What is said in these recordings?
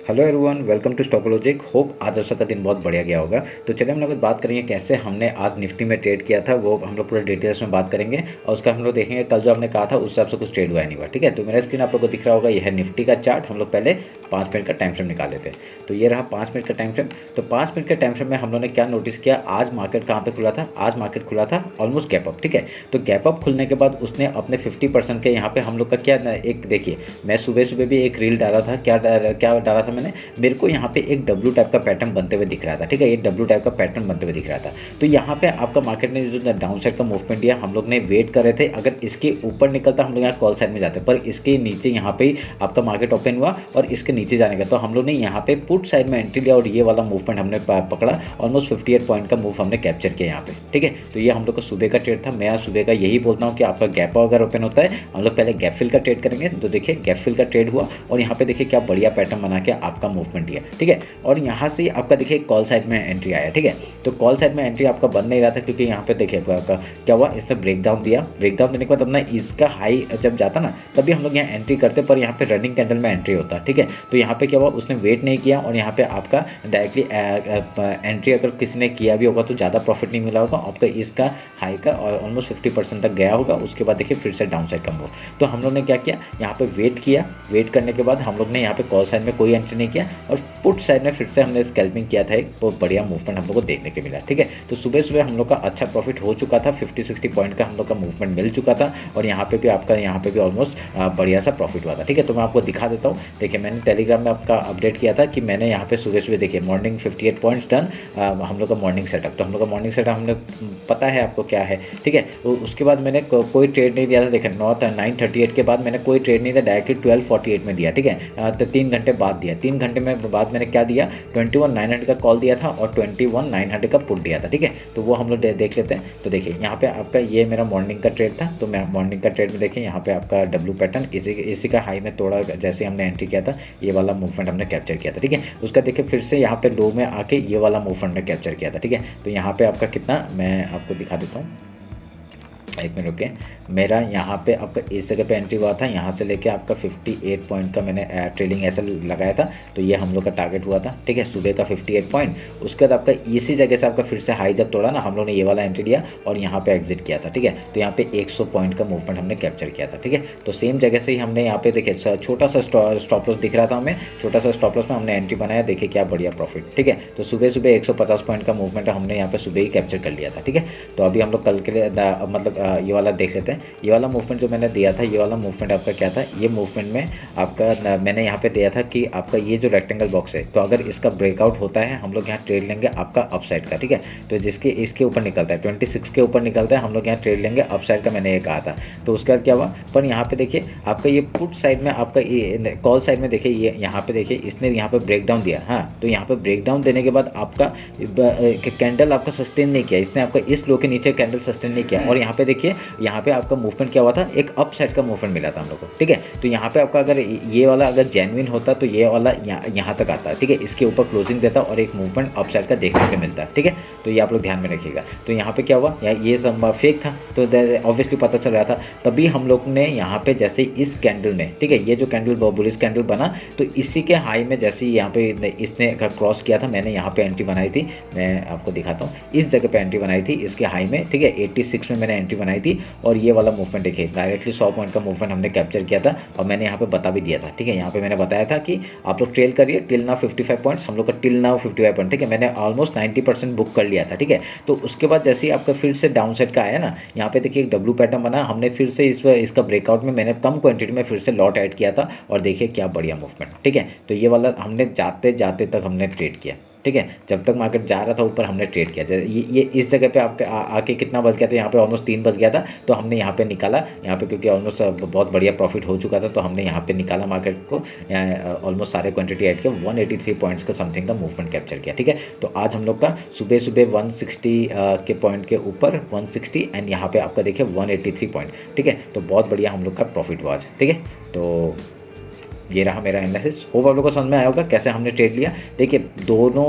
Hello everyone, welcome to Stockologic. Hope आज आपका दिन बहुत बढ़िया गया होगा। तो चलिए हम लोग बात करेंगे कैसे हमने आज निफ्टी में ट्रेड किया था, वो हम लोग पूरे डिटेल्स में बात करेंगे और उसका हम लोग देखेंगे कल जो हमने कहा था उस हिसाब से कुछ ट्रेड हुआ नहीं हुआ। ठीक है, तो मेरा स्क्रीन आप लोग को दिख रहा होगा, यह है निफ्टी का चार्ट। हम लोग पहले 5 मिनट का टाइम फ्रेम निकाल लेते हैं। तो ये रहा 5 मिनट का टाइम फ्रेम। तो 5 मिनट के टाइम फ्रेम में हम लोग ने क्या नोटिस किया, आज मार्केट कहाँ पे खुला था? आज मार्केट खुला था ऑलमोस्ट गैप अप। ठीक है, तो गैप अप खुलने के बाद उसने अपने 50% के यहाँ पे हम लोग का क्या एक देखिए, मैं सुबह सुबह भी एक रील डाला था। क्या डाला था मैंने? मेरे को यहाँ पे एक डब्ल्यू टाइप का पैटर्न बनते हुए दिख रहा था। ठीक है, एक डब्ल्यू टाइप का पैटर्न बनते हुए दिख रहा था। तो यहाँ पे आपका मार्केट ने जो डाउन साइड का मूवमेंट दिया, हम लोग ने वेट कर रहे थे अगर इसके ऊपर निकलता हम लोग यहाँ कॉल साइड में जाते, पर इसके नीचे यहाँ पे ही आपका मार्केट ओपन हुआ और इसके नीचे जाने का, तो हम लोग ने यहाँ पे पुट साइड में एंट्री लिया और ये वाला मूवमेंट हमने पकड़ा। ऑलमोस्ट 58 पॉइंट का मूव हमने कैप्चर किया यहाँ पे। ठीक है, तो ये हम लोग का सुबह का ट्रेड था। मैं सुबह का यही बोलता हूँ कि आपका गैप अगर ओपन होता है, हम लोग पहले गैप फिल का ट्रेड करेंगे। तो देखिए गैप फिल का ट्रेड हुआ और यहाँ पे देखिए क्या बढ़िया पैटर्न बना के आपका मूवमेंट दिया। ठीक है, और यहाँ से आपका देखिए कॉल साइड में एंट्री आया। ठीक है, तो कॉल साइड में एंट्री आपका बन नहीं रहा था क्योंकि यहाँ पे देखिए आपका क्या हुआ, इसने ब्रेकडाउन दिया। ब्रेकडाउन देने के बाद अपना इसका हाई जब जाता ना तभी हम लोग यहाँ एंट्री करते, पर यहाँ पे रनिंग कैंडल में एंट्री होता। ठीक है, तो यहाँ पे क्या हुआ, उसने वेट नहीं किया और यहाँ पे आपका डायरेक्टली एंट्री अगर किसी ने किया भी होगा तो ज़्यादा प्रॉफिट नहीं मिला होगा आपका। इसका हाई का और ऑलमोस्ट 50% तक गया होगा। उसके बाद देखिए फिर से डाउन साइड कम हो। तो हम लोग ने क्या किया, यहाँ पे वेट किया। वेट करने के बाद हम लोग ने यहाँ पे कॉल साइड में कोई एंट्री नहीं किया और पुट साइड में फिर से हमने स्कैल्पिंग किया था। एक बहुत बढ़िया मूवमेंट हम लोग को देखने को मिला। ठीक है, तो सुबह सुबह हम लोग का अच्छा प्रॉफिट हो चुका था। 50-60 पॉइंट का हम लोग का मूवमेंट मिल चुका था और यहाँ पे भी आपका यहाँ पे भी ऑलमोस्ट बढ़िया सा प्रॉफिट हुआ था। ठीक है, तो मैं आपको दिखा देता हूँ। देखिए मैंने टेलीग्राम में आपका अपडेट किया था कि मैंने यहाँ पे सुबह सुबह देखिए मॉर्निंग 58 पॉइंट्स डन हम लोग का मॉर्निंग सेटअप। तो हम लोग का मॉर्निंग सेटअप हमने पता है आपको क्या है। ठीक है, तो उसके बाद मैंने कोई ट्रेड नहीं दिया था। देखिए 9:38 के बाद मैंने कोई ट्रेड नहीं दिया, डायरेक्टली 12:48 में दिया। ठीक है, तो 3 घंटे बाद दिया। 3 घंटे में बाद मैंने क्या दिया, 21,900 का कॉल दिया था और 21,900 का पुट दिया था। ठीक है, तो वो हम लोग देख लेते हैं। तो देखिए यहाँ पे आपका ये मेरा मॉर्निंग का ट्रेड था। तो मैं मॉर्निंग का ट्रेड में देखिए यहाँ पे आपका डब्ल्यू पैटर्न इसी का हाई में तोड़ा, जैसे हमने एंट्री किया था ये वाला मूवमेंट हमने कैप्चर किया था। ठीक है, उसका देखिए फिर से यहाँ पे लो में आके ये वाला मूवमेंट ने कैप्चर किया था। ठीक है, तो यहाँ पे आपका कितना, मैं आपको दिखा देता हूँ, एक मिनट रुके। मेरा यहाँ पे आपका इस जगह पे एंट्री हुआ था, यहाँ से लेके आपका 58 पॉइंट का मैंने ट्रेलिंग ऐसा लगाया था। तो ये हम लोग का टारगेट हुआ था। ठीक है, सुबह का 58 पॉइंट। उसके बाद आपका इसी जगह से आपका फिर से हाई जब तोड़ा ना, हम लोग ने ये वाला एंट्री लिया और यहाँ पे एग्जिट किया था। ठीक है, तो यहाँ पे 100 पॉइंट का मूवमेंट हमने कैप्चर किया था। ठीक है, तो सेम जगह से ही हमने यहाँ पे देखिए छोटा सा स्टॉप लॉस दिख रहा था हमें, छोटा सा स्टॉप लॉस में हमने एंट्री बनाया। देखिए क्या बढ़िया प्रॉफिट। ठीक है, तो सुबह सुबह 150 पॉइंट का मूवमेंट हमने यहाँ पे सुबह ही कैप्चर कर लिया था। ठीक है, तो अभी हम लोग कल के लिए मतलब ये वाला देख लेते हैं। ये वाला मूवमेंट जो मैंने दिया था, ये वाला मूवमेंट आपका क्या था, ये मूवमेंट में आपका मैंने यहाँ पे दिया था कि आपका ये जो रेक्टेंगल बॉक्स है, तो अगर इसका ब्रेकआउट होता है हम लोग यहाँ ट्रेड लेंगे आपका अपसाइड का। ठीक है, तो जिसके इसके ऊपर निकलता है 26 के ऊपर निकलता है, हम लोग यहाँ ट्रेड लेंगे अपसाइड का, मैंने ये कहा था। तो उसके बाद क्या हुआ, पर यहाँ पे देखिए आपका ये पुट साइड में आपका ये कॉल साइड में देखिए ये यहाँ पे देखिए इसने यहाँ पे ब्रेकडाउन दिया। हाँ, तो यहाँ पे ब्रेकडाउन देने के बाद आपका कैंडल आपका सस्टेन नहीं किया, इसने आपका इस लो के नीचे कैंडल सस्टेन नहीं किया और यहाँ पे देखिए यहाँ पे आपका मूवमेंट क्या हुआ था, एक अप साइड का मूवमेंट मिला था हम लोग को। ठीक है, तो यहाँ पे आपका अगर ये वाला अगर जेन्युइन होता तो ये वाला यहाँ तक आता है। ठीक है, इसके ऊपर क्लोजिंग देता और एक मूवमेंट अप साइड का देखने को मिलता है। ठीक है, तो ये आप लोग ध्यान में रखिएगा। तो यहाँ पे क्या हुआ, ये सब फेक था, तो ऑब्वियसली पता चल रहा था। तभी हम लोग ने यहाँ पे जैसे इस कैंडल में, ठीक है, ये जो कैंडल बुलिश कैंडल बना, तो इसी के हाई में जैसे यहाँ पे इसने क्रॉस किया था, मैंने यहाँ पे एंट्री बनाई थी। मैं आपको दिखाता हूँ, इस जगह पे एंट्री बनाई थी इसके हाई में। ठीक है, 86 में मैंने एंट्री बनाई थी और ये वाला मूवमेंट देखिए डायरेक्टली 100 पॉइंट का मूवमेंट हमने कैप्चर किया था और मैंने यहाँ पे बता भी दिया था। ठीक है, यहाँ पे मैंने बताया था कि आप लोग ट्रेल करिए टिल नाउ 55 पॉइंट्स, हम लोग का टिल नाउ 55 पॉइंट। ठीक है, मैंने ऑलमोस्ट 90% बुक कर लिया था। ठीक है, तो उसके बाद जैसे ही आपका फिर से डाउन साइड का आया ना, यहाँ पे देखिए एक डब्ल्यू पैटर्न बना, हमने फिर से इसका ब्रेकआउट में मैंने कम क्वांटिटी में फिर से लॉट ऐड किया था और देखिए क्या बढ़िया मूवमेंट। ठीक है, तो ये वाला हमने जाते जाते तक हमने ट्रेड किया। ठीक है, जब तक मार्केट जा रहा था ऊपर हमने ट्रेड किया। ये इस जगह पे आपके आके कितना बच गया था, यहाँ पे ऑलमोस्ट 3 बच गया था, तो हमने यहाँ पे निकाला। यहाँ पे क्योंकि ऑलमोस्ट बहुत बढ़िया प्रॉफिट हो चुका था, तो हमने यहाँ पे निकाला मार्केट को, ऑलमोस्ट सारे क्वांटिटी ऐड किया, 183 पॉइंट्स का समथिंग का मूवमेंट कैप्चर किया। ठीक है, तो आज हम लोग का सुबह सुबह 160 के पॉइंट के ऊपर 160 एंड यहाँ पे आपका देखिए 183 पॉइंट। ठीक है, तो बहुत बढ़िया हम लोग का प्रॉफिट हुआ आज। ठीक है, तो ये रहा मेरा एनालिसिस। होप आप लोगों को समझ में आया होगा कैसे हमने ट्रेड लिया। देखिए दोनों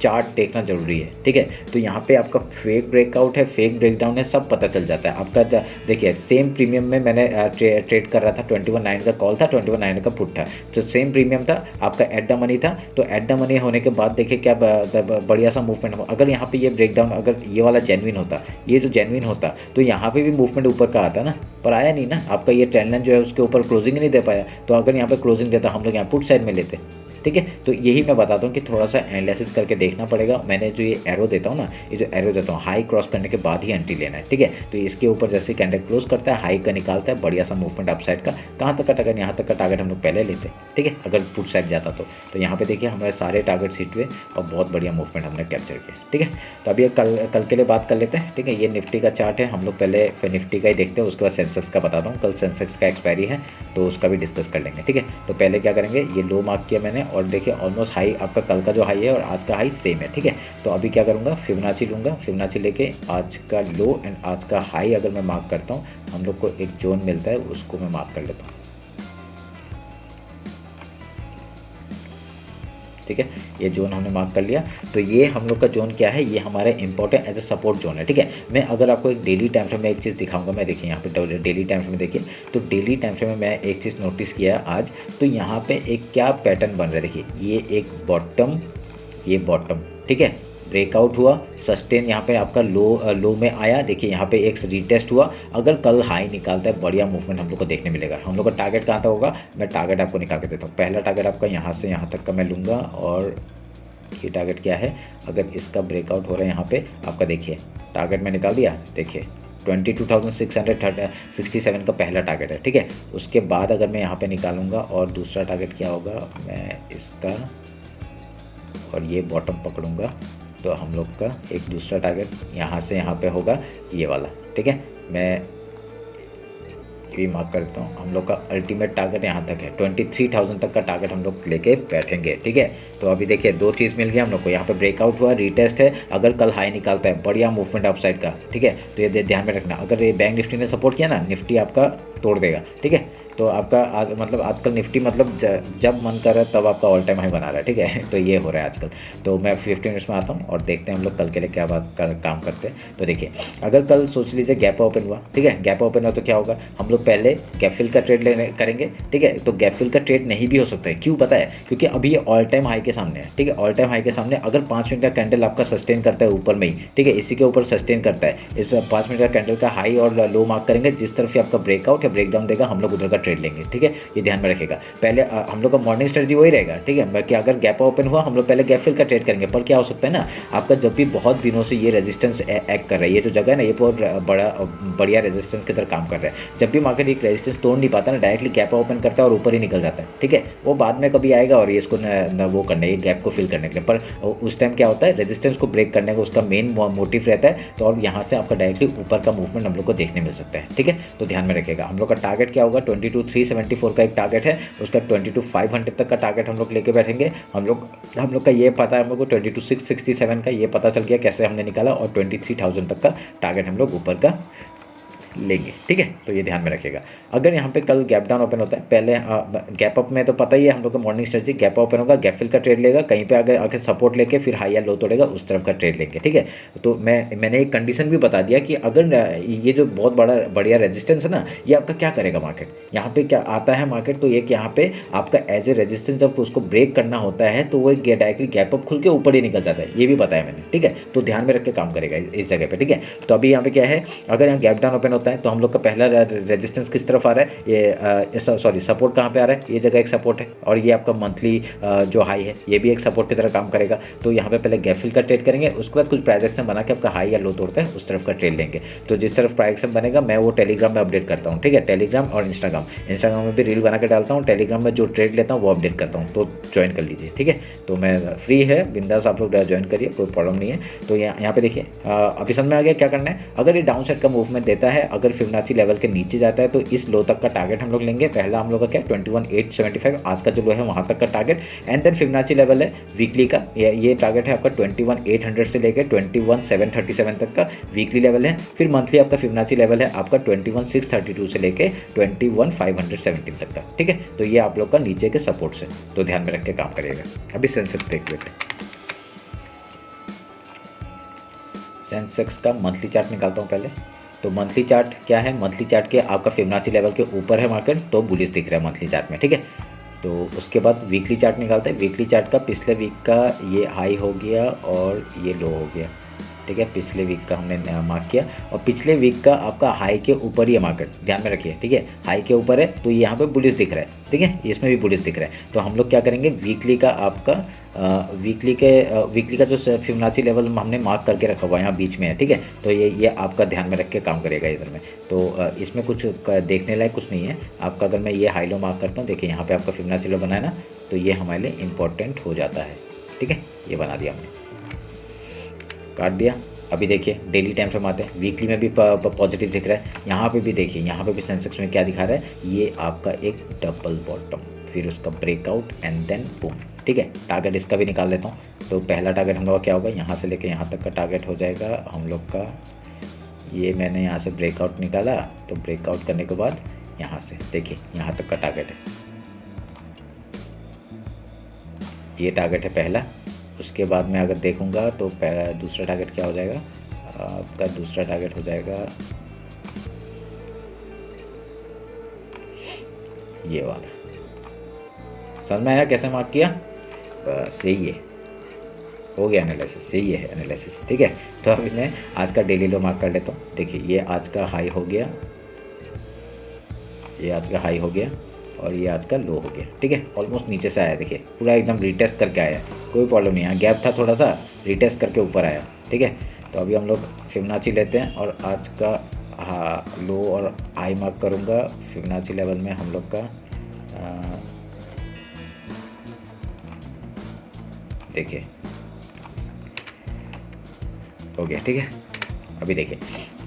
चार्ट देखना ज़रूरी है, ठीक है। तो यहाँ पे आपका फेक ब्रेकआउट है, फेक ब्रेकडाउन है, सब पता चल जाता है आपका। देखिए सेम प्रीमियम में मैंने ट्रेड कर रहा था, 21.9 का कॉल था, 21.9 का पुट था, तो सेम प्रीमियम था, आपका एट द मनी था। तो एट द मनी होने के बाद देखिए क्या बढ़िया सा मूवमेंट हो। अगर यहाँ पे ये ब्रेकडाउन, अगर ये वाला जेन्युइन होता, ये जो जेन्युइन होता, तो यहाँ पे भी मूवमेंट ऊपर का आता ना, पर आया नहीं ना। आपका ये ट्रेंड लाइन जो है उसके ऊपर क्लोजिंग नहीं दे पाया। तो अगर यहाँ पे क्लोजिंग देता, हम लोग यहाँ पुट साइड में लेते, ठीक है। तो यही मैं बताता हूँ कि थोड़ा सा एनालिसिस करके देखना पड़ेगा। मैंने जो ये एरो देता हूँ ना, ये जो एरो देता हूँ, हाई क्रॉस करने के बाद ही एंट्री लेना है, ठीक है। तो इसके ऊपर जैसे कैंडल क्लोज करता है, हाई का निकालता है, बढ़िया सा मूवमेंट अपसाइड का। कहाँ तक का टारगेट, यहाँ तक का टारगेट हम लोग पहले लेते, ठीक है, अगर पुट साइड जाता तो यहाँ पे देखिए हमारे सारे टारगेट हिट हुए और बहुत बढ़िया मूवमेंट हमने कैप्चर किया, ठीक है। तो अभी कल के लिए बात कर लेते हैं, ठीक है। ये निफ्टी का चार्ट है, हम लोग पहले निफ्टी का ही देखते हैं, उसके बाद सेंसेक्स का बताता हूँ। कल सेंसेक्स का एक्सपायरी है तो उसका भी डिस्कस कर लेंगे, ठीक है। तो पहले क्या करेंगे, ये लो मार्क किया मैंने और देखिए ऑलमोस्ट हाई आपका कल का जो हाई है और आज का हाई सेम है, ठीक है। तो अभी क्या करूँगा, फिबोनाची लूँगा, फिबोनाची लेके आज का लो एंड आज का हाई अगर मैं मार्क करता हूँ, हम लोग को एक जोन मिलता है, उसको मैं मार्क कर लेता हूँ, ठीक है। ये जोन हमने मार्क कर लिया। तो ये हम लोग का जोन क्या है, ये हमारे important as a support zone है, ठीक है। मैं अगर आपको एक डेली टाइम फ्रेम में एक चीज़ दिखाऊंगा, मैं देखिए यहाँ पे डेली टाइम फ्रेम में देखिए, तो डेली टाइम फ्रेम में मैं एक चीज़ नोटिस किया आज। तो यहाँ पे एक क्या पैटर्न बन रहा है, देखिए ये एक बॉटम, ये बॉटम, ठीक है, ब्रेकआउट हुआ, सस्टेन यहाँ पे आपका लो में आया, देखिए यहाँ पे एक रिटेस्ट हुआ। अगर कल हाई निकालता है, बढ़िया मूवमेंट हम लोग को देखने मिलेगा। हम लोग का टारगेट कहाँ तक होगा, मैं टारगेट आपको निकाल के देता हूँ। पहला टारगेट आपका यहाँ से यहाँ तक का मैं लूँगा, और ये टारगेट क्या है, अगर इसका ब्रेकआउट हो रहा है यहाँ पे आपका, देखिए टारगेट में निकाल दिया, देखिए 22,667 का पहला टारगेट है, ठीक है। उसके बाद अगर मैं यहाँ पे निकालूंगा और दूसरा टारगेट क्या होगा, मैं इसका और ये बॉटम पकड़ूंगा, तो हम लोग का एक दूसरा टारगेट यहाँ से यहाँ पे होगा, ये वाला, ठीक है। मैं ये भी मार्क करता हूँ। हम लोग का अल्टीमेट टारगेट यहाँ तक है, 23,000 तक का टारगेट हम लोग लेके बैठेंगे, ठीक है। तो अभी देखिए दो चीज़ मिल गया हम लोग को, यहाँ पे ब्रेकआउट हुआ, रीटेस्ट है, अगर कल हाई निकालता है, बढ़िया मूवमेंट अपसाइड का, ठीक है। तो ये ध्यान में रखना, अगर ये बैंक निफ्टी ने सपोर्ट किया ना, निफ्टी आपका तोड़ देगा, ठीक है। तो आपका आज मतलब आजकल निफ्टी मतलब जब मन कर रहा है तब आपका ऑल टाइम हाई बना रहा है, ठीक है। तो ये हो रहा है आजकल। तो मैं 15 मिनट्स में आता हूँ और देखते हैं हम लोग कल के लिए क्या काम करते हैं। तो देखिए अगर कल सोच लीजिए गैप ओपन हुआ, ठीक है, गैप ओपन हुआ तो क्या होगा, हम लोग पहले गैप फिल का ट्रेड करेंगे, ठीक है। तो गैप फिल का ट्रेड नहीं भी हो सकता है, क्यों पता है, क्योंकि अभी ये ऑल टाइम हाई के सामने है, ठीक है। ऑल टाइम हाई के सामने अगर 5 मिनट का कैंडल आपका सस्टेन करता है ऊपर में ही, ठीक है, इसी के ऊपर सस्टेन करता है, इस 5 मिनट का कैंडल का हाई और लो मार्क करेंगे, जिस तरफ से आपका ब्रेकआउट या ब्रेकडाउन देगा हम लोग उधर का ट्रेड लेंगे, ठीक है। ये ध्यान में रखेगा। पहले हम लोग का मॉर्निंग स्ट्रेटजी वही रहेगा, ठीक है, बाकी अगर गैप ओपन हुआ हम लोग पहले गैप फिल का ट्रेड करेंगे। पर क्या हो सकता है ना, आपका जब भी बहुत दिनों से ये रेजिस्टेंस एक्ट कर रहा है, ये जो जगह है ना, ये बहुत बढ़िया रेजिस्टेंस की तरह काम कर रहा है। जब भी मार्केट एक रेजिस्टेंस तोड़ नहीं पाता ना, डायरेक्टली गैप ओपन करता है और ऊपर ही निकल जाता है, ठीक है। वो बाद में कभी आएगा और ये इसको वो करने, ये गैप को फिल करने के लिए, पर उस टाइम क्या होता है, रेजिस्टेंस को ब्रेक करने का उसका मेन मोटिव रहता है। तो और यहाँ से आपका डायरेक्टली ऊपर का मूवमेंट हम लोग को देखने मिल सकता है, ठीक है। तो ध्यान में रखेगा। हम लोग का टारगेट क्या होगा, 22,374 का एक टारगेट है, उसका 22,500 तक का टारगेट हम लोग लेके बैठेंगे। हम लोग का ये पता है, हम लोग को 22,667 का ये पता चल गया कैसे हमने निकाला, और 23,000 तक का टारगेट हम लोग ऊपर का लेंगे, ठीक है। तो ये ध्यान में रखिएगा। अगर यहाँ पे कल गैप डाउन ओपन होता है, पहले गैप अप में तो पता ही है हम लोग का मॉर्निंग स्ट्रेटजी, गैप ओपन होगा, गैप फिल का ट्रेड लेगा, कहीं पे आगे सपोर्ट लेके फिर हाई या लो तोड़ेगा, उस तरफ का ट्रेड लेंगे, ठीक है। तो मैंने एक कंडीशन भी बता दिया कि अगर ये जो बहुत बढ़िया रेजिस्टेंस है ना, ये आपका क्या करेगा, मार्केट यहाँ पे क्या आता है मार्केट, तो एक यहाँ पे आपका एज ए रेजिस्टेंस जब उसको ब्रेक करना होता है तो वो डायरेक्टली गैप अप खुल के ऊपर ही निकल जाता है, ये भी बताया मैंने, ठीक है। तो ध्यान में रख के काम करेगा इस जगह पे, ठीक है। तो अभी यहाँ पे क्या है, अगर यहाँ गैप डाउन ओपन होता है तो हम लोग का पहला रेजिस्टेंस किस तरफ आ रहा है, ये सॉरी सपोर्ट कहाँ पे आ रहा है, ये जगह एक सपोर्ट है, और ये आपका मंथली जो हाई है ये भी एक सपोर्ट की तरह काम करेगा। तो यहाँ पे पहले गैप फिल का ट्रेड करेंगे, उसके बाद कुछ प्राइस एक्शन बना के आपका हाई या लो तोड़ता है उस तरफ का ट्रेड लेंगे। तो जिस तरफ प्राइस एक्शन बनेगा मैं वो टेलीग्राम में अपडेट करता हूँ, ठीक है। टेलीग्राम और इंस्टाग्राम में भी रील बना के डालता हूँ, टेलीग्राम में जो ट्रेड लेता हूँ वो अपडेट करता हूँ, तो ज्वाइन कर लीजिए, ठीक है। तो मैं फ्री है, बिंदास आप लोग ज्वाइन करिए, कोई प्रॉब्लम नहीं है। तो यहाँ पे देखिए अभी समझ में आ गया क्या करना है। अगर ये डाउन साइड का मूवमेंट देता है, अगर फिबोनाची लेवल के नीचे जाता है तो इस लो तक का टारगेट हम लोग लेंगे। पहला हम लोग का क्या 21,875 आज का जो लो है वहाँ तक का target, and then Fibonacci level है वीकली का, ये टारगेट है आपका 21,800 से लेकर 21,737 तक का वीकली लेवल है। फिर मंथली आपका फिबोनाची लेवल है आपका 21,632 से लेकर 21,517 तक का, ठीक है। तो ये आप लोग का नीचे के सपोर्ट से, तो ध्यान में रख के काम करिएगा। अभी सेंसेक्स देख लेते हैं। सेंसेक्स का मंथली चार्ट निकालता हूँ पहले। तो मंथली चार्ट क्या है, मंथली चार्ट के आपका फिबोनाची लेवल के ऊपर है मार्केट, तो बुलिश दिख रहा है मंथली चार्ट में, ठीक है। तो उसके बाद वीकली चार्ट निकालते हैं। वीकली चार्ट का पिछले वीक का ये हाई हो गया और ये लो हो गया, ठीक है। पिछले वीक का हमने मार्क किया और पिछले वीक का आपका हाई के ऊपर ही है मार्केट, ध्यान में रखिए, ठीक है। हाई के ऊपर है तो यहाँ पे बुलिश दिख रहा है, ठीक है, इसमें भी बुलिश दिख रहा है। तो हम लोग क्या करेंगे, वीकली का आपका वीकली का जो फिबोनाची लेवल हमने मार्क करके रखा हुआ है यहाँ बीच में है, ठीक है। तो ये आपका ध्यान में रख के काम करेगा इधर में। तो इसमें कुछ देखने लायक कुछ नहीं है आपका। अगर मैं ये हाई लो मार्क करता हूँ, देखिए यहाँ पे आपका फिबोनाची लेवल बना है ना, तो ये हमारे लिए इम्पोर्टेंट हो जाता है, ठीक है। ये बना दिया हमने, काट दिया। अभी देखिए डेली टाइम फ्रेम आते हैं, वीकली में भी पॉजिटिव दिख रहा है। यहाँ पे भी देखिए, यहाँ पे भी सेंसेक्स में क्या दिखा रहा है, ये आपका एक डबल बॉटम, फिर उसका ब्रेकआउट एंड देन बूम, ठीक है। टारगेट इसका भी निकाल देता हूँ। तो पहला टारगेट हम लोग का क्या होगा, यहाँ से लेके यहाँ तक का टारगेट हो जाएगा हम लोग का। ये मैंने यहाँ से ब्रेकआउट निकाला, तो ब्रेकआउट करने के बाद यहाँ से देखिए यहाँ तक का टारगेट है, ये टारगेट है पहला। उसके बाद मैं अगर देखूंगा तो दूसरा टारगेट क्या हो जाएगा आपका, दूसरा टारगेट हो जाएगा ये वाला। समझ में आया कैसे मार्क किया, बस यही है, हो गया एनालिसिस, यही है एनालिसिस, ठीक है। तो अभी मैं आज का डेली लो मार्क कर लेता हूँ। देखिए ये आज का हाई हो गया, ये आज का हाई हो गया और ये आज का लो हो गया, ठीक है। ऑलमोस्ट नीचे से आया, देखिए पूरा एकदम रिटेस्ट करके आया, कोई प्रॉब्लम नहीं है। गैप था थोड़ा सा, रिटेस्ट करके ऊपर आया, ठीक है। तो अभी हम लोग फिबोनाची लेते हैं और आज का लो और हाई मार्क करूँगा फिबोनाची लेवल में हम लोग का। देखिए हो गया, ठीक है। अभी देखिए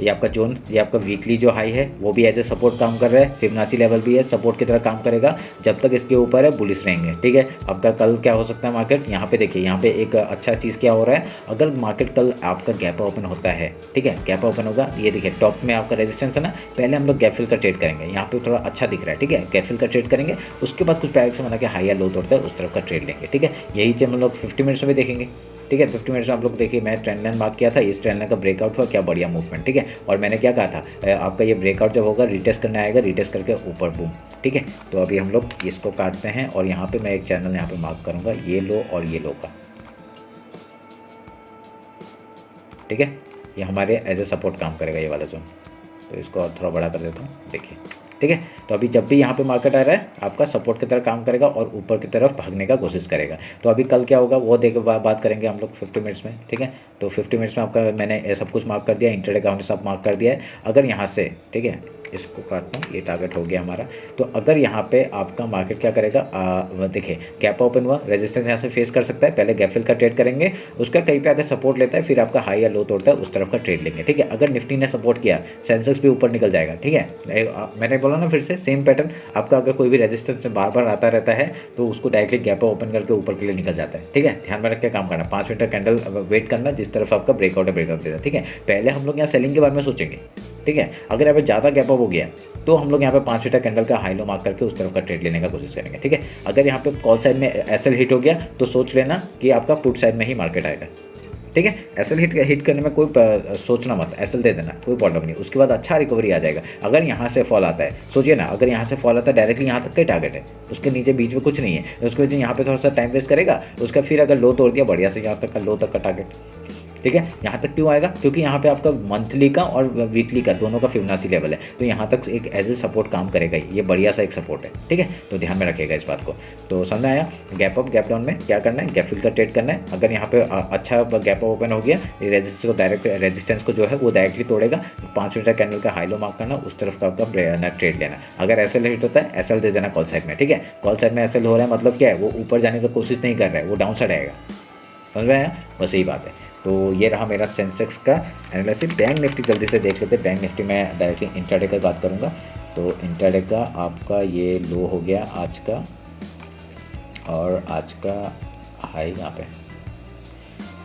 ये आपका जोन, ये आपका वीकली जो हाई है वो भी एज ए सपोर्ट काम कर रहा है, फिबोनाची लेवल भी है सपोर्ट की तरह काम करेगा जब तक इसके ऊपर है बुलिश रहेंगे, ठीक है। आपका कल क्या हो सकता है मार्केट, यहाँ पे देखिए, यहाँ पे एक अच्छा चीज़ क्या हो रहा है, अगर मार्केट कल आपका गैप ओपन होता है, ठीक है, गैप ओपन होगा, ये देखिए टॉप में आपका रेजिस्टेंस है ना, पहले हम लोग गैप फिल का ट्रेड करेंगे, यहाँ पे थोड़ा अच्छा दिख रहा है, ठीक है, गैप फिल का ट्रेड करेंगे। उसके बाद कुछ डायरेक्शन बना के हाई या लो तोड़ता है उस तरफ का ट्रेड लेंगे, ठीक है। यही चीज़ हम लोग 50 मिनट्स में भी देखेंगे, ठीक है। 50 मिनट्स में आप लोग देखिए, मैं ट्रेंड लाइन मार्क किया था, इस ट्रेंड लाइन का ब्रेकआउट हुआ, क्या बढ़िया मूवमेंट, ठीक है। और मैंने क्या कहा था, आपका ये ब्रेकआउट जब होगा रिटेस्ट करने आएगा, रिटेस्ट करके ऊपर बूम, ठीक है। तो अभी हम लोग इसको काटते हैं और यहाँ पे मैं एक चैनल यहाँ पे मार्क करूँगा, ये लो और ये लो का, ठीक है। ये हमारे एज ए सपोर्ट काम करेगा ये वाला जोन। तो इसको और थोड़ा बड़ा कर देता हूँ, देखिए, ठीक है। तो अभी जब भी यहाँ पे मार्केट आ रहा है आपका सपोर्ट की तरह काम करेगा और ऊपर की तरफ भागने का कोशिश करेगा। तो अभी कल क्या होगा वो देख बात करेंगे हम लोग 50 मिनट्स में, ठीक है। तो 50 मिनट्स में आपका मैंने सब कुछ मार्क कर दिया, इंट्राडे का हमने सब मार्क कर दिया है। अगर यहाँ से, ठीक है, इसको काटता हूँ, ये टारगेट हो गया हमारा। तो अगर यहाँ पे आपका मार्केट क्या करेगा, देखिए गैप ओपन हुआ, रेजिस्टेंस यहाँ से फेस कर सकता है, पहले गैप फिल का ट्रेड करेंगे, उसका कहीं पे अगर सपोर्ट लेता है फिर आपका हाई या लो तोड़ता है उस तरफ का ट्रेड लेंगे, ठीक है। अगर निफ्टी ने सपोर्ट किया, सेंसेक्स भी ऊपर निकल जाएगा, ठीक है। मैंने बोला ना फिर से सेम पैटर्न, आपका अगर कोई भी रेजिस्टेंस से बार बार आता रहता है तो उसको डायरेक्टली गैप ओपन करके ऊपर के लिए निकल जाता है, ठीक है। ध्यान में रख के काम करना, 5 मिनट का कैंडल वेट करना, जिस तरफ आपका ब्रेकआउट है ब्रेकआउट देना, ठीक है। पहले हम लोग यहाँ सेलिंग के बारे में सोचेंगे, ठीक है। अगर यहाँ पे ज़्यादा गैप अप हो गया तो हम लोग यहाँ पे 5 मिनट कैंडल का हाई लो मार्क करके उस तरफ का ट्रेड लेने का कोशिश करेंगे, ठीक है। अगर यहाँ पे कॉल साइड में एसएल हिट हो गया तो सोच लेना कि आपका पुट साइड में ही मार्केट आएगा, ठीक है। एसएल हिट करने में कोई सोचना मत, एसएल दे देना, कोई प्रॉब्लम नहीं। उसके बाद अच्छा रिकवरी आ जाएगा। अगर यहाँ से फॉल आता है, सोचिए ना, अगर यहाँ से फॉल आता है डायरेक्टली यहाँ तक का टारगेट है, उसके नीचे बीच में कुछ नहीं है, उसके वजह यहाँ पे थोड़ा सा टाइम वेस्ट करेगा, उसका फिर अगर लो तोड़ दिया बढ़िया से यहाँ तक का लो तक का टारगेट, ठीक है। यहाँ तक क्यों आएगा, क्योंकि यहाँ पे आपका मंथली का और वीकली का दोनों का फिबोनाची लेवल है, तो यहाँ तक एक एज ए सपोर्ट काम करेगा ही, ये बढ़िया सा एक सपोर्ट है, ठीक है। तो ध्यान में रखिएगा इस बात को। तो समझ में आया, गैप अप गैप डाउन में क्या करना है, गैप फिल का ट्रेड करना है। अगर यहाँ पे अच्छा गैप ओपन हो गया, रेजिस्टेंस को डायरेक्ट रेजिस्टेंस को जो है वो डायरेक्टली तोड़ेगा, 5 मिनट कैंडल का हाई लो मार्क करना, उस तरफ का आपका ट्रेड लेना। अगर एसएल हिट होता है एसएल दे देना कॉल साइड में, ठीक है। कॉल साइड में एसएल हो रहा है मतलब क्या है, वो ऊपर जाने की कोशिश नहीं कर रहा है, वो डाउन साइड आएगा, समझ में आया, बस यही बात है। तो ये रहा मेरा सेंसेक्स का एनालिसिस। बैंक निफ्टी जल्दी से देख लेते हैं। बैंक निफ्टी में डायरेक्टली इंट्राडे की बात करूँगा। तो इंट्राडे का आपका ये लो हो गया आज का, और आज का हाई यहाँ पे,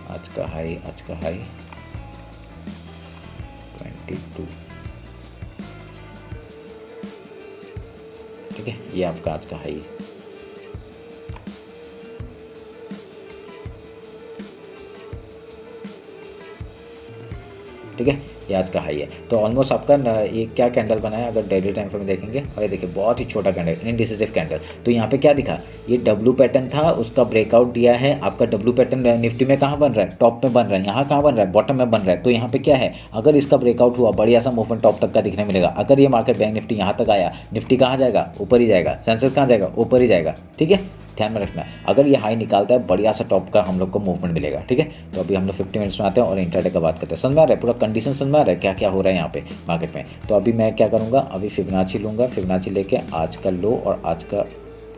आज का हाई 22, ठीक है। ये आपका आज का हाई है। ठीक है, ये आज का हाई है। तो ऑलमोस्ट आपका ये क्या कैंडल बना है अगर डेली टाइम फ्रेम देखेंगे, और ये देखिए बहुत ही छोटा कैंडल, इनडिसिसिव कैंडल। तो यहाँ पे क्या दिखा, ये डब्ल्यू पैटर्न था, उसका ब्रेकआउट दिया है। आपका डब्ल्यू पैटर्न निफ्टी में कहाँ बन रहा है, टॉप में बन रहा है। यहाँ कहाँ बन रहा है, बॉटम में बन रहा है। तो यहाँ पे क्या है, अगर इसका ब्रेकआउट हुआ, बढ़िया सा मूवमेंट टॉप तक का दिखने मिलेगा। अगर ये मार्केट बैंक निफ्टी यहाँ तक आया, निफ्टी कहाँ जाएगा, ऊपर ही जाएगा। सेंसेक्स कहाँ जाएगा, ऊपर ही जाएगा। ठीक है, ध्यान में रखना। अगर ये हाई निकालता है, बढ़िया सा टॉप का हम लोग को मूवमेंट मिलेगा। ठीक है, तो अभी हम लोग 50 मिनट्स में आते हैं और इंट्राडे का बात करते हैं। समझ में आ रहा है, पूरा कंडीशन समझ में आ रहा है क्या क्या हो रहा है यहाँ पे मार्केट में। तो अभी मैं क्या करूँगा, अभी फिबोनाची लूँगा, फिबोनाची लेके आज का लो और आज का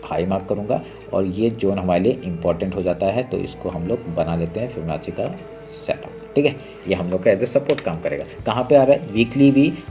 हाई मार्क करूँगा, और ये जोन हमारे लिए इंपॉर्टेंट हो जाता है। तो इसको हम लोग बना लेते हैं फिबोनाची का सेटअप। ठीक है, ये हम लोग का एज ए सपोर्ट काम करेगा। कहाँ पे आ रहा है,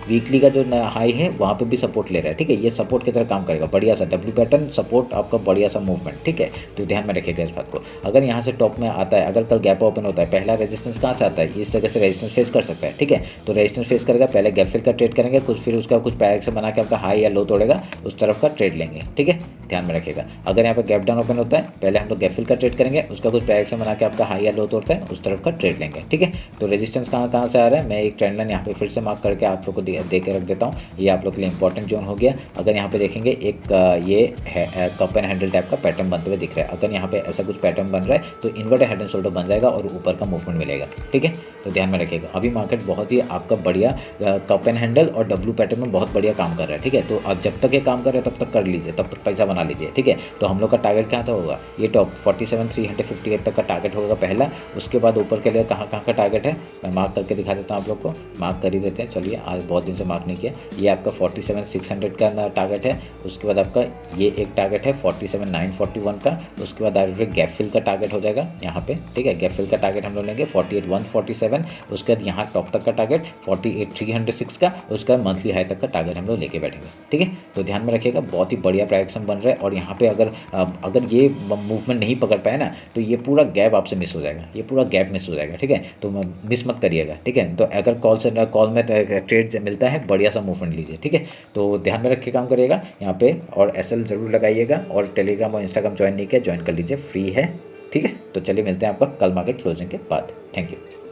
वीकली का जो हाई है वहाँ पे भी सपोर्ट ले रहा है। ठीक है, ये सपोर्ट की तरह काम करेगा, बढ़िया सा डब्ल्यू पैटर्न सपोर्ट, आपका बढ़िया सा मूवमेंट। ठीक है, तो ध्यान में रखिएगा इस बात को। अगर यहाँ से टॉप में आता है, अगर कल गैप ओपन होता है, पहला रेजिस्टेंस कहाँ से आता है, इस जगह से रेजिस्टेंस फेस कर सकता है। ठीक है, तो रेजिस्टेंस फेस करेगा, पहले गैप फिल का ट्रेड करेंगे, कुछ फिर उसका कुछ पैर से बना के आपका हाई या लो तोड़ेगा, उस तरफ का ट्रेड लेंगे। ठीक है, ध्यान में रखिएगा। अगर यहाँ पे गैप डाउन ओपन होता है, पहले हम लोग गैप फिल का ट्रेड करेंगे, उसका कुछ पैर से बना के आपका हाई या लो तोड़ता है, उस तरफ का ट्रेड लेंगे। ठीक है, तो रेजिस्टेंस कहाँ से आ रहा है, मैं एक ट्रेंड लाइन यहाँ पे फिर से मार्क करके आप लोग को दे के रख देता हूँ। ये आप लोग के लिए इंपॉर्टेंट जोन हो गया। अगर यहाँ पे देखेंगे एक ये है कप एंड हैंडल टाइप का पैटर्न बनते हुए दिख रहा है। अगर यहाँ पे ऐसा कुछ पैटर्न बन रहा है तो इन्वर्टेड हेड एंड शोल्डर बन जाएगा और ऊपर का मूवमेंट मिलेगा। ठीक है, तो ध्यान में रखिएगा। अभी मार्केट बहुत ही आपका बढ़िया कप एंड हैंडल और डब्ल्यू पैटर्न में बहुत बढ़िया काम कर रहा है। ठीक है, तो अब जब तक ये काम कर रहा है तब तक कर लीजिए, तब तक पैसा बना लीजिए। ठीक है, तो हम लोग का टारगेट क्या था होगा, ये टॉप 47,358 तक का टारगेट होगा पहला। उसके बाद ऊपर के लिए कहाँ का टारगेट है मैं मार्क करके दिखा देता हूँ आप लोग को, मार्क कर ही देते हैं। चलिए, आज बहुत दिन से मार्क नहीं किया। ये आपका 47,600 का टारगेट है। उसके बाद आपका ये एक टारगेट है 47,941 का। उसके बाद डायरेक्ट गैप फिल का टारगेट हो जाएगा यहाँ पे। ठीक है, गैप फिल का टारगेट हम लोग लेंगे 48,147। उसके बाद यहाँ टॉप तक का टारगेट 48,306 का। उसका मंथली हाई तक का टारगेट हम लोग लेके बैठेंगे। ठीक है, तो ध्यान में रखिएगा, बहुत ही बढ़िया प्राइक्शन बन रहा है। और यहाँ पे अगर ये मूवमेंट नहीं पकड़ पाए ना तो ये पूरा गैप आपसे मिस हो जाएगा, ये पूरा गैप मिस हो जाएगा। ठीक है, तो मिस मत करिएगा। ठीक है, तो अगर कॉल में ट्रेड मिलता है, बढ़िया सा मूवमेंट लीजिए। ठीक है, तो ध्यान में रख के काम करिएगा यहाँ पे। और एसएल जरूर लगाइएगा, और टेलीग्राम और इंस्टाग्राम ज्वाइन नहीं किया, ज्वाइन कर लीजिए, फ्री है। ठीक है, तो चलिए मिलते हैं आपका कल मार्केट क्लोजिंग के बाद। Thank you.